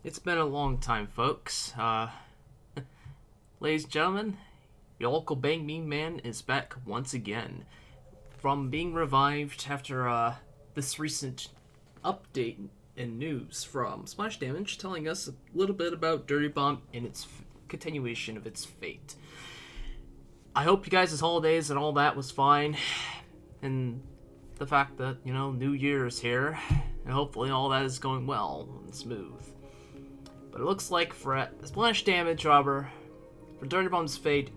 It's been a long time, folks. Ladies and gentlemen, your local Bang Me Man is back once again. From being revived after this recent update and news from Splash Damage telling us a little bit about Dirty Bomb and its continuation of its fate. I hope you guys' holidays and all that was fine. And the fact that, New Year is here. And hopefully all that is going well and smooth. But it looks like for Splash Damage, Robber, for Dirty Bomb's fate,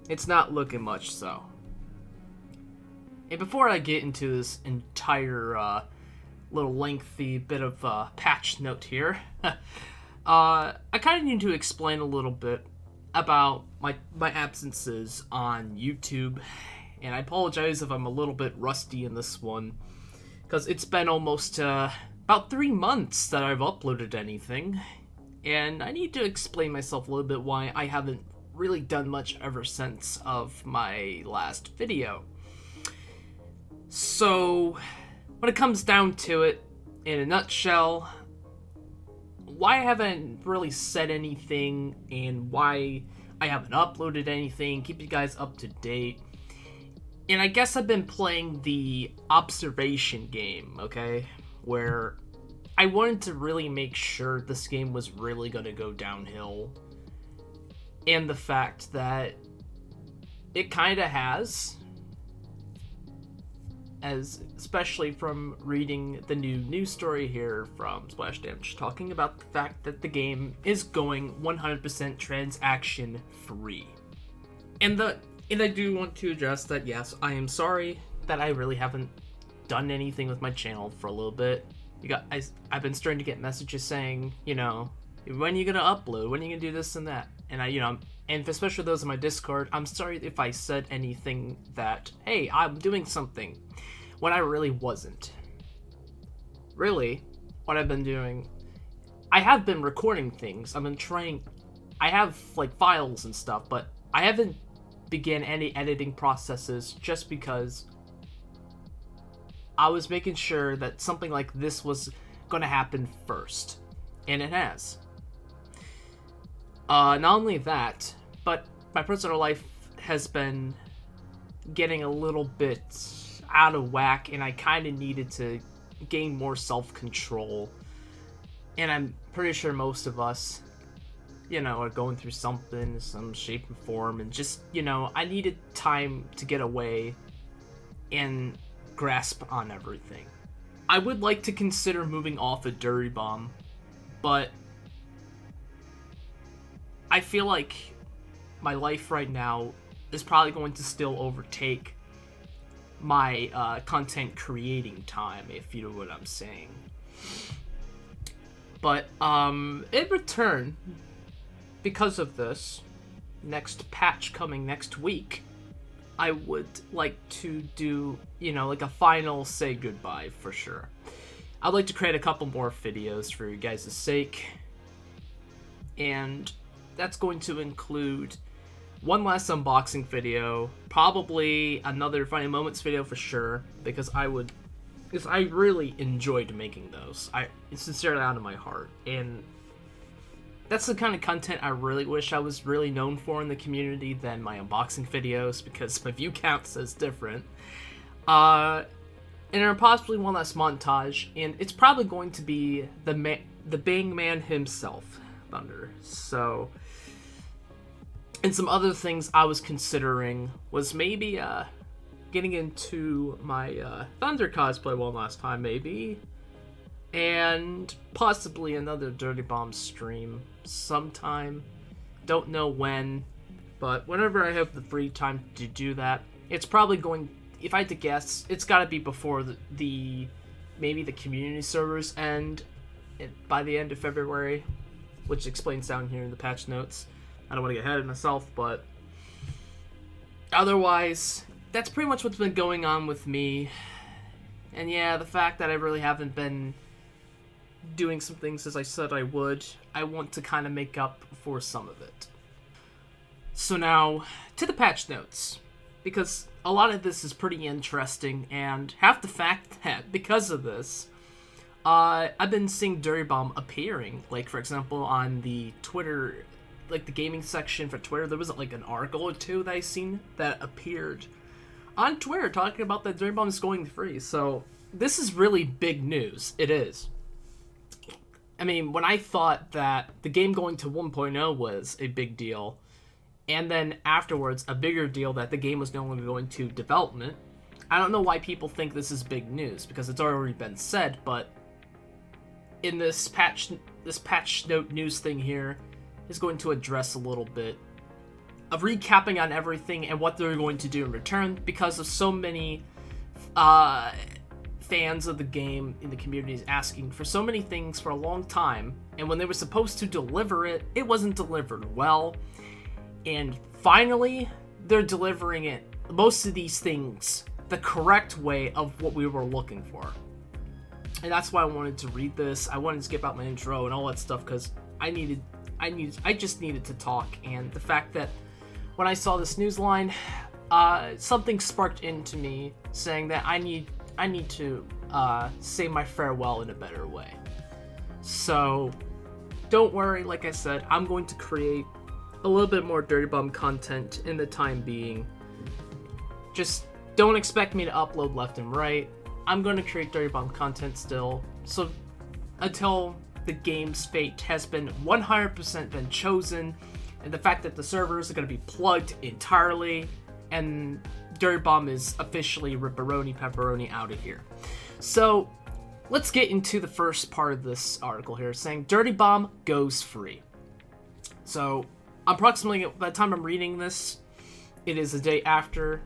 it's not looking much so. And before I get into this entire little lengthy bit of patch note here, I kind of need to explain a little bit about my absences on YouTube. And I apologize if I'm a little bit rusty in this one, because it's been almost about 3 months that I've uploaded anything. And I need to explain myself a little bit why I haven't really done much ever since of my last video. So, when it comes down to it, in a nutshell, why I haven't really said anything and why I haven't uploaded anything, keep you guys up to date. And I guess I've been playing the observation game, okay? Where I wanted to really make sure this game was really going to go downhill. And the fact that it kind of has, especially from reading the new news story here from Splash Damage, talking about the fact that the game is going 100% transaction free. And I do want to address that, yes, I am sorry that I really haven't done anything with my channel for a little bit. I've been starting to get messages saying, when are you gonna upload? When are you gonna do this and that? And and especially those in my Discord, I'm sorry if I said anything that, hey, I'm doing something, when I really wasn't. Really, what I've been doing, I have been recording things. I have files and stuff, but I haven't began any editing processes just because I was making sure that something like this was going to happen first. And it has. Not only that, but my personal life has been getting a little bit out of whack, and I kind of needed to gain more self-control. And I'm pretty sure most of us, are going through something, some shape and form, and just, I needed time to get away and grasp on everything. I would like to consider moving off of Dirty Bomb, but I feel like my life right now is probably going to still overtake my content creating time, if you know what I'm saying. But in return, because of this next patch coming next week, I would like to do, a final say goodbye for sure. I'd like to create a couple more videos for you guys' sake. And that's going to include one last unboxing video, probably another Funny Moments video for sure, because I really enjoyed making those. It's sincerely out of my heart. And that's the kind of content I really wish I was really known for in the community than my unboxing videos, because my view count says different. And there possibly one last montage, and it's probably going to be the Bang Man himself, Thunder. So, and some other things I was considering was maybe getting into my Thunder cosplay one last time, maybe. And possibly another Dirty Bomb stream sometime. Don't know when, but whenever I have the free time to do that, it's probably going, if I had to guess, it's got to be before maybe the community servers end by the end of February, which explains down here in the patch notes. I don't want to get ahead of myself, but otherwise, that's pretty much what's been going on with me. And yeah, the fact that I really haven't been doing some things as I said I would, I want to kind of make up for some of it. So now, to the patch notes, because a lot of this is pretty interesting, and half the fact that, because of this, I've been seeing Dirty Bomb appearing, like, for example, on the Twitter, like, the gaming section for Twitter. There was, like, an article or two that I seen that appeared on Twitter talking about that Dirty Bomb is going free. So, this is really big news. It is. I mean, when I thought that the game going to 1.0 was a big deal, and then afterwards a bigger deal that the game was no longer going to development, I don't know why people think this is big news, because it's already been said, but in this patch note news thing here is going to address a little bit of recapping on everything and what they're going to do in return, because of so many fans of the game in the community is asking for so many things for a long time, and when they were supposed to deliver it, it wasn't delivered well, and finally they're delivering it, most of these things, the correct way of what we were looking for. And that's why I wanted to read this. I wanted to skip out my intro and all that stuff, because I just needed to talk. And the fact that when I saw this news line, something sparked into me saying that I need to say my farewell in a better way. So don't worry, like I said, I'm going to create a little bit more Dirty Bomb content in the time being. Just don't expect me to upload left and right. I'm going to create Dirty Bomb content still. So until the game's fate has been 100% been chosen, and the fact that the servers are going to be plugged entirely, and Dirty Bomb is officially ripperoni pepperoni out of here. So let's get into the first part of this article here, saying Dirty Bomb goes free. So approximately by the time I'm reading this, it is the day after,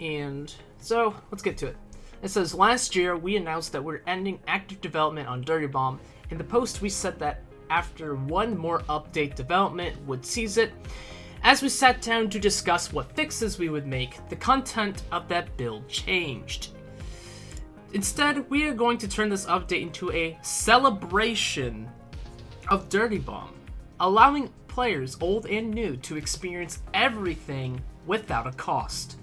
and so let's get to it. It says, last year we announced that we're ending active development on Dirty Bomb. In the post we said that after one more update, development would cease it. As we sat down to discuss what fixes we would make, the content of that build changed. Instead, we are going to turn this update into a celebration of Dirty Bomb, allowing players old and new to experience everything without a cost.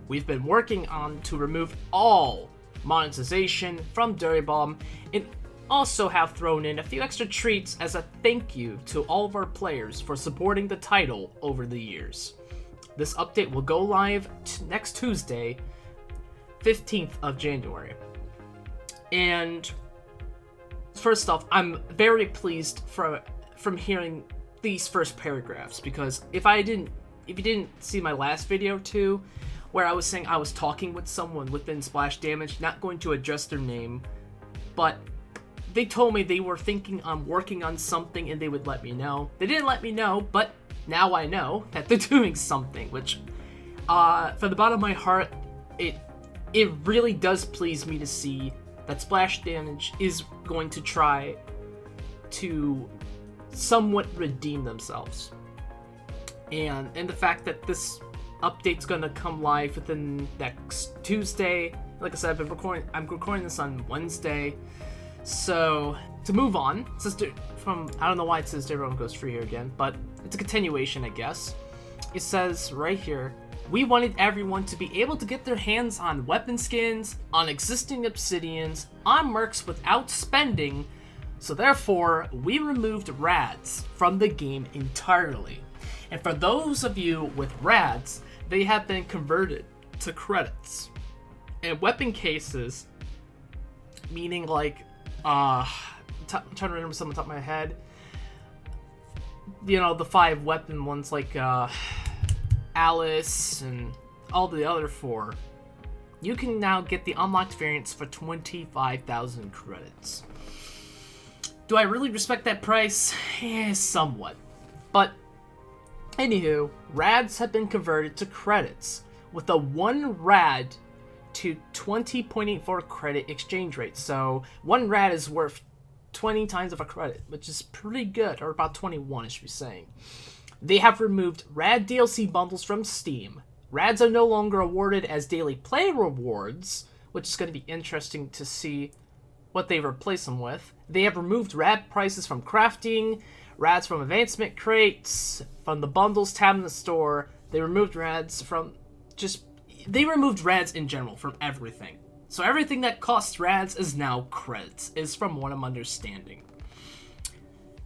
We've been working on to remove all monetization from Dirty Bomb, and also have thrown in a few extra treats as a thank you to all of our players for supporting the title over the years. This update will go live next Tuesday, 15th of January. And first off, I'm very pleased from hearing these first paragraphs, because if you didn't see my last video too, where I was saying I was talking with someone within Splash Damage, not going to address their name, but they told me they were thinking on working on something and they would let me know. They didn't let me know, but now I know that they're doing something, which, from the bottom of my heart, it really does please me to see that Splash Damage is going to try to somewhat redeem themselves. And the fact that this update's gonna come live within next Tuesday. Like I said, I'm recording this on Wednesday. So to move on, it says I don't know why it says Dirty Bomb goes free here again, but it's a continuation, I guess. It says right here, we wanted everyone to be able to get their hands on weapon skins, on existing obsidians, on mercs without spending, so therefore we removed rads from the game entirely. And for those of you with rads, they have been converted to credits. And weapon cases, meaning like, I'm trying to remember some on the top of my head. You know, the 5 weapon ones like Alice and all the other 4. You can now get the unlocked variants for 25,000 credits. Do I really respect that price? Somewhat. But anywho, rads have been converted to credits with a 1 rad to 20.84 credit exchange rate. So 1 rad is worth 20 times of a credit, which is pretty good, or about 21 I should be saying. They have removed rad DLC bundles from Steam. Rads are no longer awarded as daily play rewards, which is going to be interesting to see what they replace them with. They have removed rad prices from crafting, rads from advancement crates, from the bundles tab in the store. They removed rads in general from everything. So everything that costs rads is now credits, is from what I'm understanding.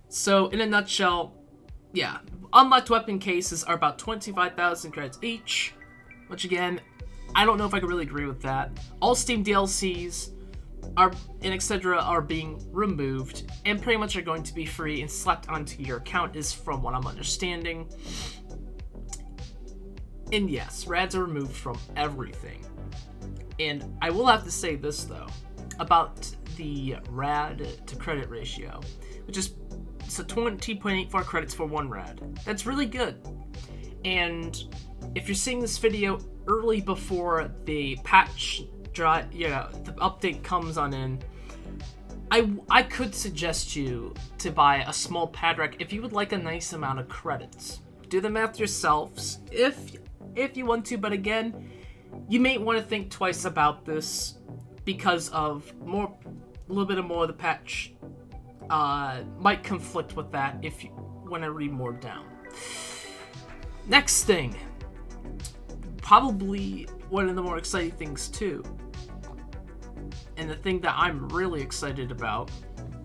So in a nutshell, yeah, unlocked weapon cases are about 25,000 credits each, which again, I don't know if I could really agree with that. All Steam DLCs are and etc. are being removed and pretty much are going to be free and slapped onto your account, is from what I'm understanding. And yes, rads are removed from everything. And I will have to say this though about the rad to credit ratio, which is so 20.84 credits for 1 rad. That's really good. And if you're seeing this video early before the patch the update comes on in, I could suggest you to buy a small pad rack if you would like a nice amount of credits. Do the math yourselves if you want to, but again, you may want to think twice about this because of a little bit more of the patch might conflict with that when I read more down. Next thing, probably one of the more exciting things too, and the thing that I'm really excited about,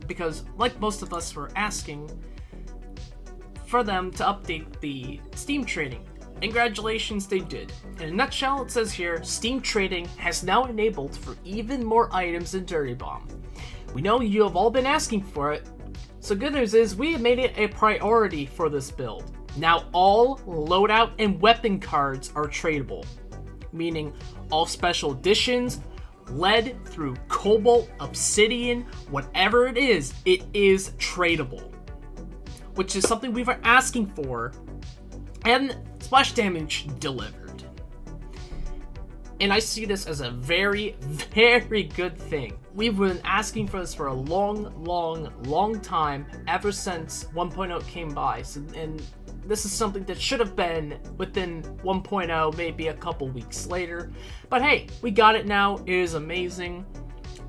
because like most of us were asking for them to update the Steam trading. Congratulations, they did. In a nutshell, it says here, Steam trading has now enabled for even more items in Dirty Bomb. We know you have all been asking for it, so good news is we have made it a priority for this build. Now all loadout and weapon cards are tradable, meaning all special editions, lead through cobalt, obsidian, whatever it is tradable. Which is something we've been asking for, and Splash Damage delivered. And I see this as a very, very good thing. We've been asking for this for a long time, ever since 1.0 came by. And this is something that should have been within 1.0, maybe a couple weeks later. But hey, we got it now. It is amazing.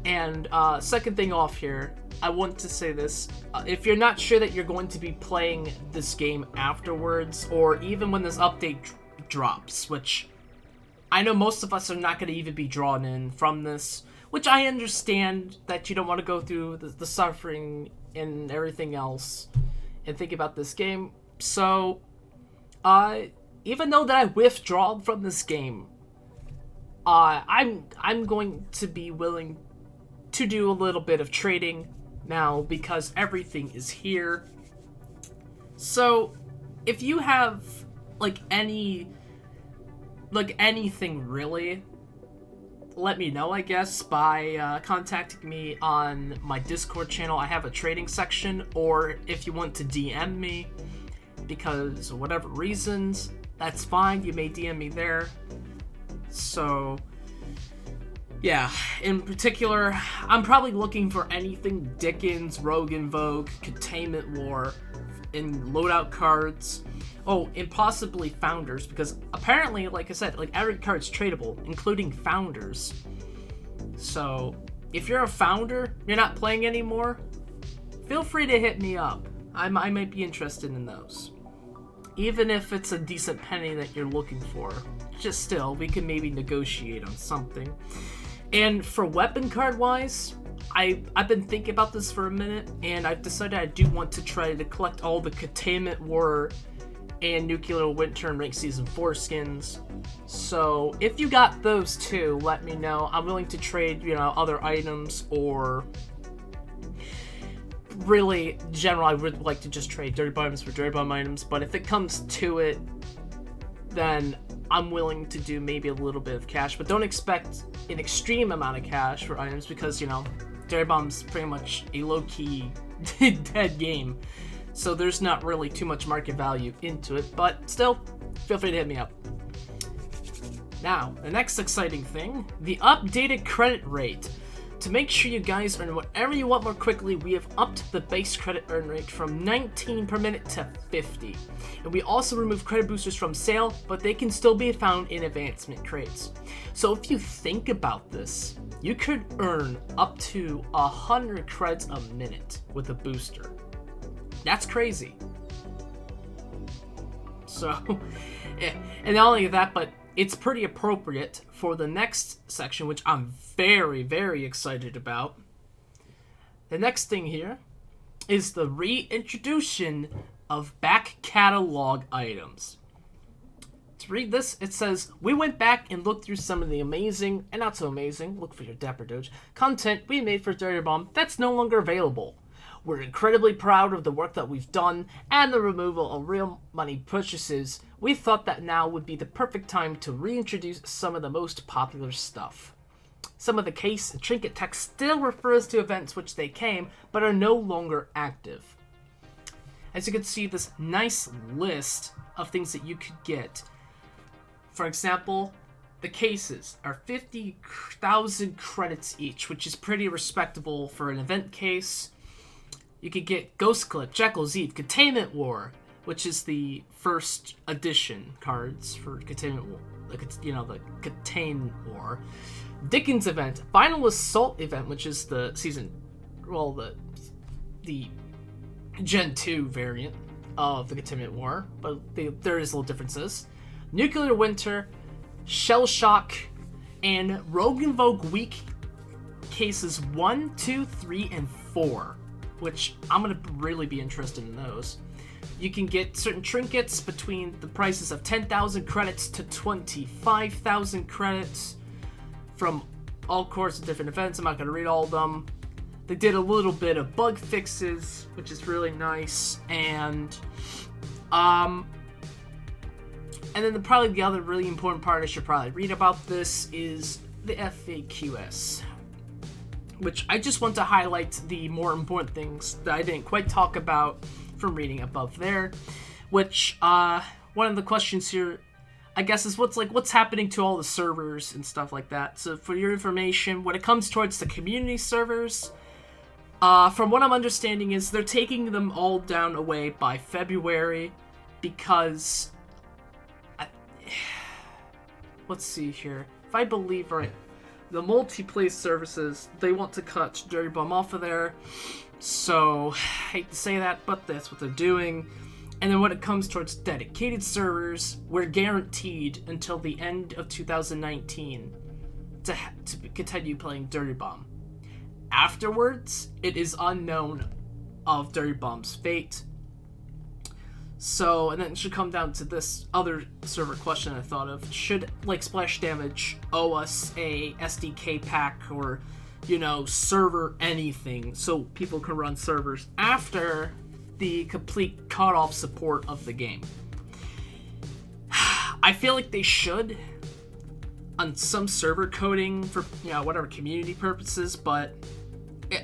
And second thing off here, I want to say this. If you're not sure that you're going to be playing this game afterwards, or even when this update drops, which I know most of us are not going to even be drawn in from this, which I understand that you don't want to go through the suffering and everything else and think about this game. So, even though that I withdraw from this game, I'm going to be willing to do a little bit of trading now because everything is here. So, if you have anything really, let me know, I guess, by contacting me on my Discord channel. I have a trading section, or if you want to DM me, because of whatever reasons, that's fine, you may DM me there. So yeah, in particular, I'm probably looking for anything Dickens, Rogue and Vogue, Containment War, and loadout cards. Oh, and possibly Founders, because apparently, like I said, every card's tradable, including Founders. So, if you're a Founder, you're not playing anymore, feel free to hit me up. I might be interested in those. Even if it's a decent penny that you're looking for, just still, we can maybe negotiate on something. And for weapon card wise, I've been thinking about this for a minute, and I've decided I do want to try to collect all the Containment War and Nuclear Winter and Rank Season 4 skins. So if you got those too, let me know. I'm willing to trade, other items, or really general, I would like to just trade Dirty Bomb items for Dirty Bomb items. But if it comes to it, then I'm willing to do maybe a little bit of cash, but don't expect an extreme amount of cash for items because, Dirty Bomb's pretty much a low-key dead game. So there's not really too much market value into it, but still, feel free to hit me up. Now, the next exciting thing, the updated credit rate. To make sure you guys earn whatever you want more quickly, we have upped the base credit earn rate from 19 per minute to 50. And we also remove credit boosters from sale, but they can still be found in advancement crates. So if you think about this, you could earn up to 100 credits a minute with a booster. That's crazy. So, and not only that, but it's pretty appropriate for the next section, which I'm very, very excited about. The next thing here is the reintroduction of back catalog items. To read this, it says, we went back and looked through some of the amazing, and not so amazing, look for your Dapper Doge, content we made for Dirty Bomb that's no longer available. We're incredibly proud of the work that we've done and the removal of real money purchases. We thought that now would be the perfect time to reintroduce some of the most popular stuff. Some of the case and trinket text still refers to events which they came, but are no longer active. As you can see, this nice list of things that you could get. For example, the cases are 50,000 credits each, which is pretty respectable for an event case. You could get Ghost Clip, Jekyll's Eve, Containment War, which is the first edition cards for Containment War, the Contain War. Dickens event, Final Assault event, which is the the Gen 2 variant of the Containment War, but there is little differences. Nuclear Winter, Shell Shock, and Rogue and Vogue Week cases 1, 2, 3, and 4, which I'm going to really be interested in those. You can get certain trinkets between the prices of 10,000 credits to 25,000 credits from all sorts of different events. I'm not going to read all of them. They did a little bit of bug fixes, which is really nice, and then probably the other really important part I should probably read about this is the FAQs, which I just want to highlight the more important things that I didn't quite talk about from reading above there, which one of the questions here, I guess, is what's happening to all the servers and stuff like that. So for your information, when it comes towards the community servers, from what I'm understanding is they're taking them all down away by February because let's see here. If I believe right, the multiplayer services, they want to cut Dirty Bomb off of there. So, hate to say that, but that's what they're doing. And then when it comes towards dedicated servers, we're guaranteed until the end of 2019 to continue playing Dirty Bomb. Afterwards, it is unknown of Dirty Bomb's fate. So, and then it should come down to this other server question I thought of. Should, Splash Damage owe us a SDK pack or, server anything so people can run servers after the complete cutoff support of the game? I feel like they should on some server coding for, whatever community purposes, but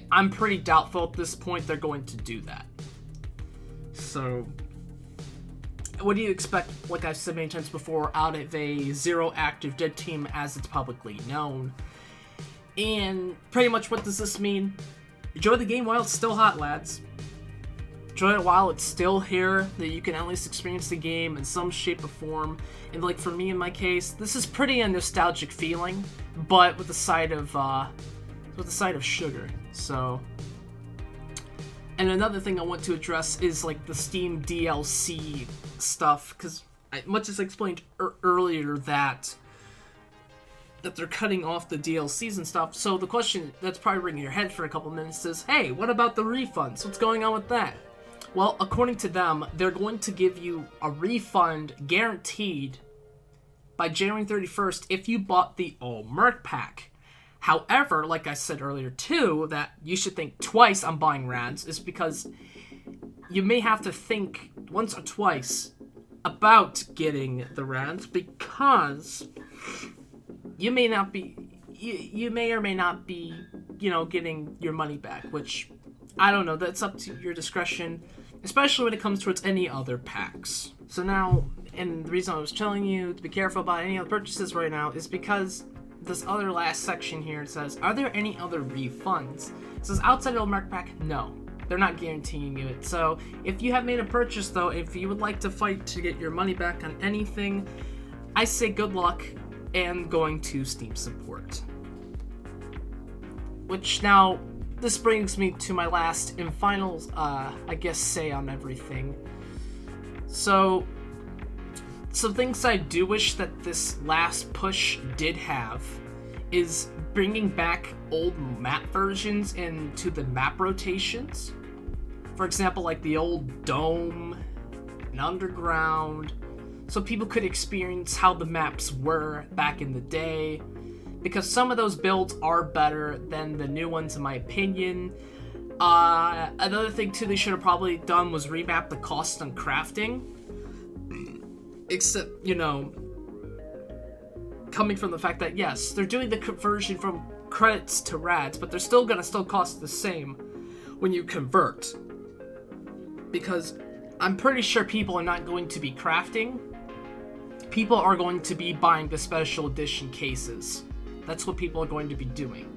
I'm pretty doubtful at this point they're going to do that. So, what do you expect, like I've said many times before, out of a zero active dead team as it's publicly known? And pretty much what does this mean? Enjoy the game while it's still hot, lads. Enjoy it while it's still here, that you can at least experience the game in some shape or form. And for me in my case, this is pretty a nostalgic feeling, but with a side of sugar. So, and another thing I want to address is the Steam DLC stuff, because much as I explained earlier that they're cutting off the DLCs and stuff. So the question that's probably ringing your head for a couple minutes is, hey, what about the refunds? What's going on with that? Well, according to them, they're going to give you a refund guaranteed by January 31st if you bought the All Merc pack. However, like I said earlier too, that you should think twice on buying RADs is because you may have to think once or twice about getting the RADs because you may not be, you may or may not be, getting your money back, which I don't know, that's up to your discretion, especially when it comes towards any other packs. So now, and the reason I was telling you to be careful about any other purchases right now is because this other last section here says, are there any other refunds? It says outside of the Merc pack, no. They're not guaranteeing you it. So if you have made a purchase though, if you would like to fight to get your money back on anything, I say good luck and going to Steam support. Which now, this brings me to my last and final, say on everything. So, some things I do wish that this last push did have is bringing back old map versions into the map rotations. For example, like the old Dome and Underground, so people could experience how the maps were back in the day, because some of those builds are better than the new ones in my opinion. Another thing too they should have probably done was remap the cost on crafting. Except, you know, coming from the fact that yes, they're doing the conversion from credits to rads, but they're still gonna cost the same when you convert. Because I'm pretty sure people are not going to be crafting. People are going to be buying the special edition cases. That's what people are going to be doing.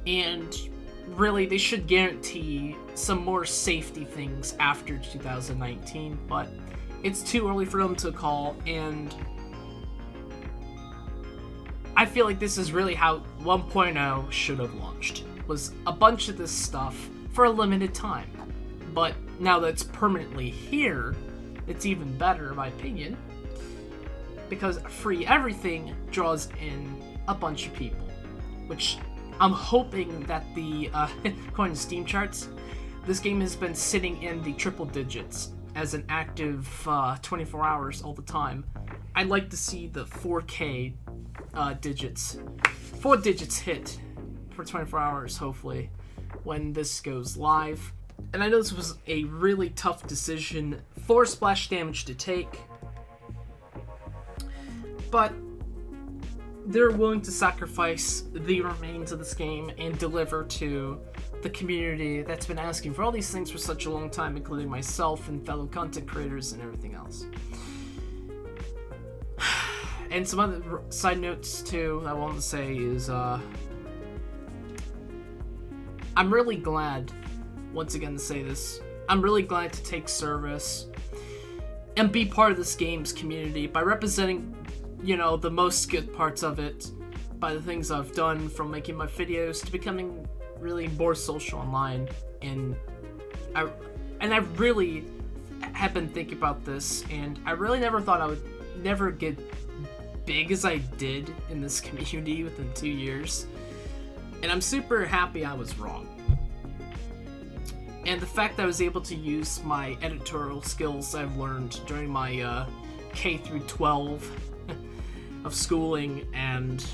And really, they should guarantee some more safety things after 2019, but it's too early for them to call, and I feel like this is really how 1.0 should have launched, was a bunch of this stuff for a limited time. But now that it's permanently here, it's even better in my opinion, because free everything draws in a bunch of people, which I'm hoping that the, according to Steam charts, this game has been sitting in the triple digits as an active 24 hours all the time. I'd like to see the 4K digits, 4 digits hit for 24 hours, hopefully, when this goes live. And I know this was a really tough decision for Splash Damage to take, but they're willing to sacrifice the remains of this game and deliver to the community that's been asking for all these things for such a long time, including myself and fellow content creators and everything else. And some other side notes too I want to say is I'm really glad, once again to say this, I'm really glad to take service and be part of this game's community by representing, you know, the most good parts of it, by the things I've done from making my videos to becoming really more social online. And I really have been thinking about this, and I really never thought I would never get big as I did in this community within 2 years, and I'm super happy I was wrong. And the fact that I was able to use my editorial skills I've learned during my K through 12 of schooling, and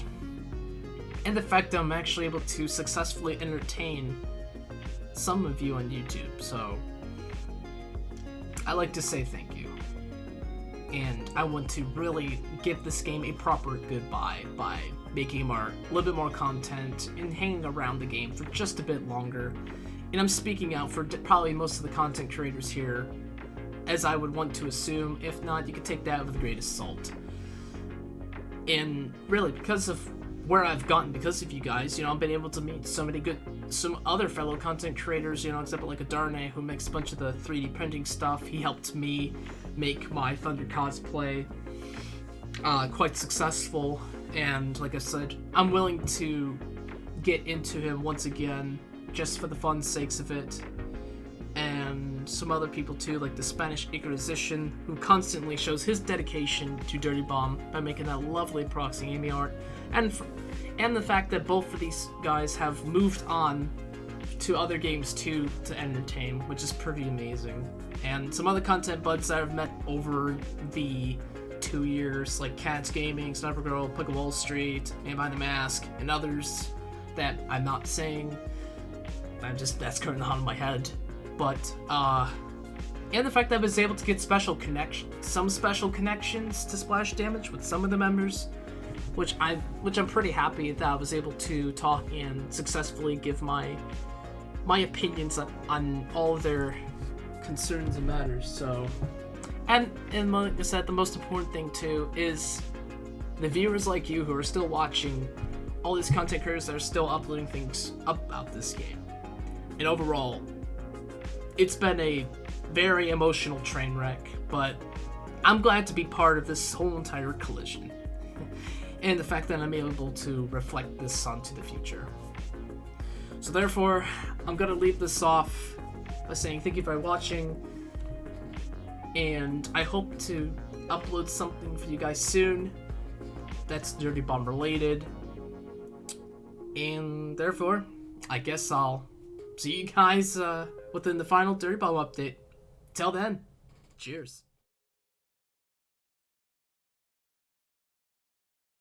the fact that I'm actually able to successfully entertain some of you on YouTube. So I like to say thank you, and I want to really give this game a proper goodbye by making a little bit more content and hanging around the game for just a bit longer. And I'm speaking out for probably most of the content creators here, as I would want to assume. If not, you could take that with a grain of salt. And really, because of where I've gotten, because of you guys, you know, I've been able to meet some other fellow content creators, you know, except like a Darnay who makes a bunch of the 3D printing stuff. He helped me make my Thunder cosplay quite successful, and like I said, I'm willing to get into him once again, just for the fun sakes of it. And some other people too, like the Spanish Inquisition, who constantly shows his dedication to Dirty Bomb by making that lovely proxy Amy art, and the fact that both of these guys have moved on to other games too to entertain, which is pretty amazing. And some other content buds that I've met over the 2 years, like Cats Gaming, Sniper Girl, Pick Wall Street, Man Behind the Mask, and others that I'm not saying. That's currently on my head. But, and the fact that I was able to get some special connections to Splash Damage with some of the members, which I'm pretty happy that I was able to talk and successfully give my opinions on all of their concerns and matters. So, and like I said, the most important thing too is the viewers like you who are still watching, all these content creators that are still uploading things about this game. And overall, it's been a very emotional train wreck, but I'm glad to be part of this whole entire collision. And the fact that I'm able to reflect this onto the future. So therefore, I'm going to leave this off by saying thank you for watching, and I hope to upload something for you guys soon that's Dirty Bomb related. And therefore, I guess I'll see you guys within the final Dirty Bomb update. Till then, cheers.